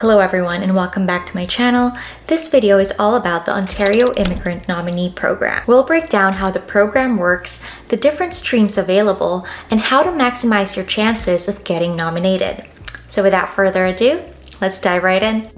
Hello everyone and welcome back to my channel. This video is all about the Ontario Immigrant Nominee Program. We'll break down how the program works, the different streams available, and how to maximize your chances of getting nominated. So without further ado, let's dive right in.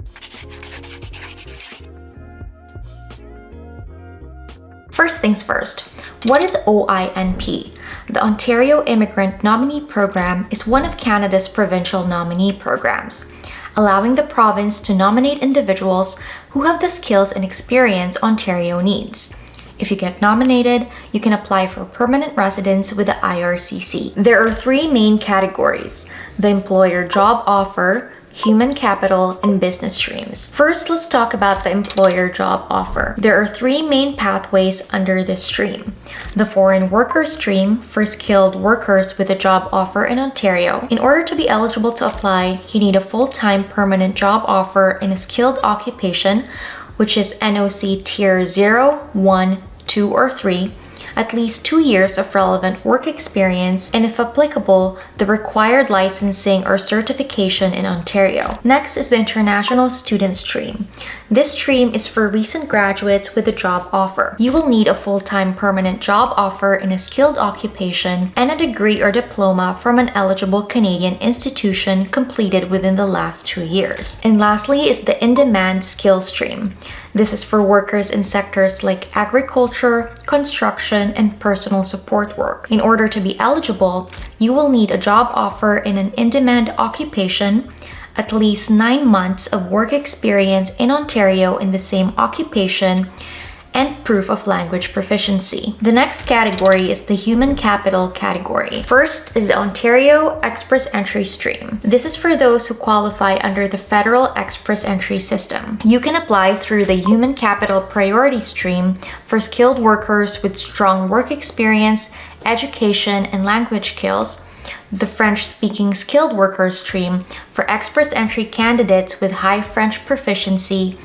First things first, what is OINP? The Ontario Immigrant Nominee Program is one of Canada's provincial nominee programs, allowing the province to nominate individuals who have the skills and experience Ontario needs. If you get nominated, you can apply for permanent residence with the IRCC. There are three main categories: the employer job offer, human capital, and business streams. First, let's talk about the employer job offer. There are three main pathways under this stream. The foreign worker stream for skilled workers with a job offer in Ontario. In order to be eligible to apply, you need a full-time permanent job offer in a skilled occupation, which is NOC Tier 0, 1, 2, or 3, at least 2 years of relevant work experience, and if applicable, the required licensing or certification in Ontario. Next is the international student stream. This stream is for recent graduates with a job offer. You will need a full-time permanent job offer in a skilled occupation and a degree or diploma from an eligible Canadian institution completed within the last 2 years. And lastly is the in-demand skill stream. This is for workers in sectors like agriculture, construction, and personal support work. In order to be eligible, you will need a job offer in an in-demand occupation, at least 9 months of work experience in Ontario in the same occupation, and proof of language proficiency. The next category is the human capital category. First is the Ontario Express Entry stream. This is for those who qualify under the Federal Express Entry system. You can apply through the human capital priority stream for skilled workers with strong work experience, education, and language skills, the French-speaking skilled workers stream for express entry candidates with high French proficiency,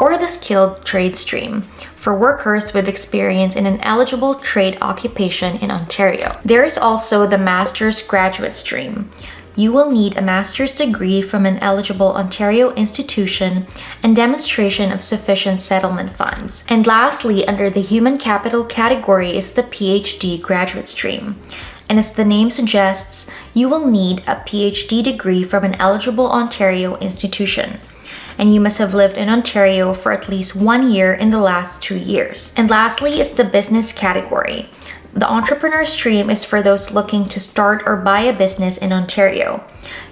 or the skilled trade stream for workers with experience in an eligible trade occupation in Ontario. There is also the master's graduate stream. You will need a master's degree from an eligible Ontario institution and demonstration of sufficient settlement funds. And lastly, under the human capital category is the PhD graduate stream. And as the name suggests, you will need a PhD degree from an eligible Ontario institution. And you must have lived in Ontario for at least 1 year in the last 2 years. And lastly is the business category. The entrepreneur stream is for those looking to start or buy a business in Ontario.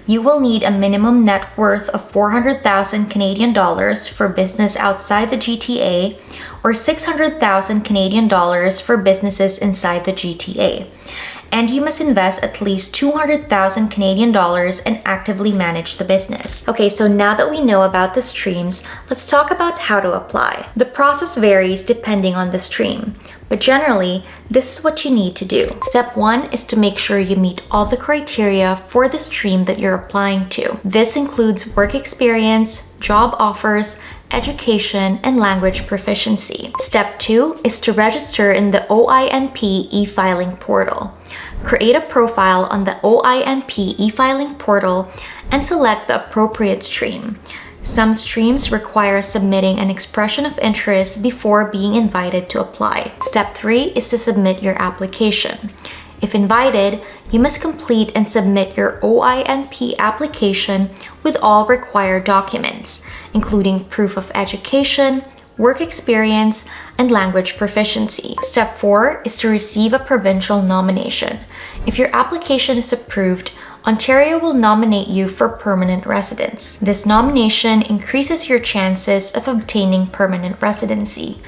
You will need a minimum net worth of 400,000 Canadian dollars for business outside the GTA, or 600,000 Canadian dollars for businesses inside the GTA. And you must invest at least 200,000 Canadian dollars and actively manage the business. Okay, so now that we know about the streams, let's talk about how to apply. The process varies depending on the stream, but generally, this is what you need to do. Step 1 is to make sure you meet all the criteria for the stream that you're applying to. This includes work experience, job offers, education, and language proficiency. Step 2 is to register in the OINP e-filing portal. Create a profile on the OINP e-filing portal and select the appropriate stream. Some streams require submitting an expression of interest before being invited to apply. Step 3 is to submit your application. If invited, you must complete and submit your OINP application with all required documents, including proof of education, work experience, and language proficiency. Step 4 is to receive a provincial nomination. If your application is approved, Ontario will nominate you for permanent residence. This nomination increases your chances of obtaining permanent residency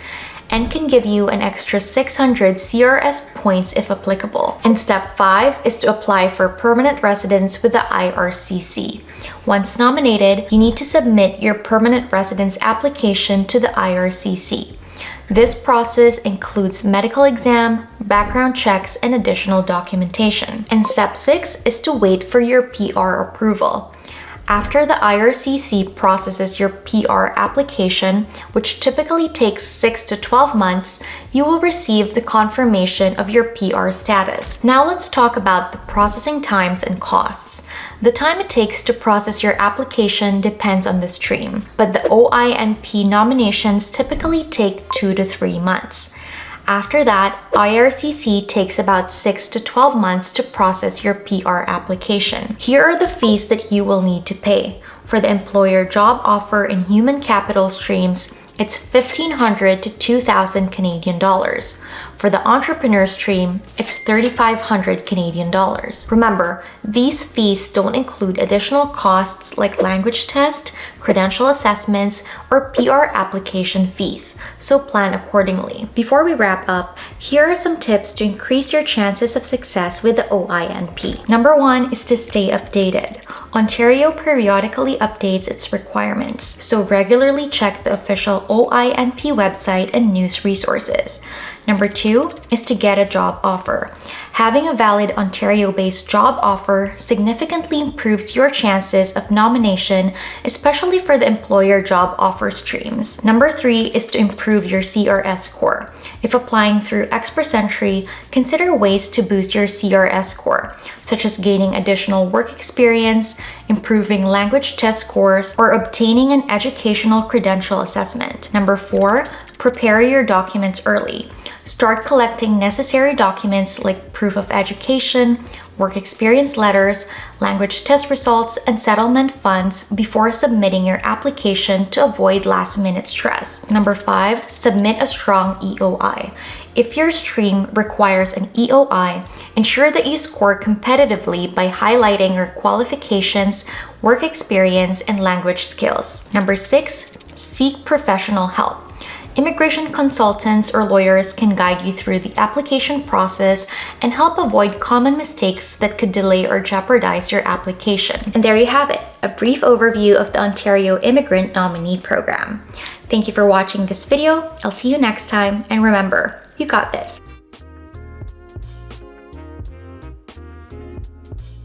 and can give you an extra 600 CRS points if applicable. And step 5 is to apply for permanent residence with the IRCC. Once nominated, you need to submit your permanent residence application to the IRCC. This process includes medical exam, background checks, and additional documentation. And step 6 is to wait for your PR approval. After the IRCC processes your PR application, which typically takes 6 to 12 months, you will receive the confirmation of your PR status. Now let's talk about the processing times and costs. The time it takes to process your application depends on the stream, but the OINP nominations typically take 2 to 3 months. After that, IRCC takes about 6 to 12 months to process your PR application. Here are the fees that you will need to pay. For the employer job offer and human capital streams, it's $1,500 to $2,000 Canadian dollars. For the entrepreneur stream, it's $3,500 Canadian dollars. Remember, these fees don't include additional costs like language test, credential assessments, or PR application fees, so plan accordingly. Before we wrap up, here are some tips to increase your chances of success with the OINP. Number 1 is to stay updated. Ontario periodically updates its requirements, so regularly check the official OINP website and news resources. Number 2 is to get a job offer. Having a valid Ontario-based job offer significantly improves your chances of nomination, especially for the employer job offer streams. Number 3 is to improve your CRS score. If applying through Express Entry, consider ways to boost your CRS score, such as gaining additional work experience, improving language test scores, or obtaining an educational credential assessment. Number 4, prepare your documents early. Start collecting necessary documents like proof of education, work experience letters, language test results, and settlement funds before submitting your application to avoid last-minute stress. Number 5, submit a strong EOI. If your stream requires an EOI, ensure that you score competitively by highlighting your qualifications, work experience, and language skills. Number 6, seek professional help. Immigration consultants or lawyers can guide you through the application process and help avoid common mistakes that could delay or jeopardize your application. And there you have it, a brief overview of the Ontario Immigrant Nominee Program. Thank you for watching this video. I'll see you next time, and remember, you got this.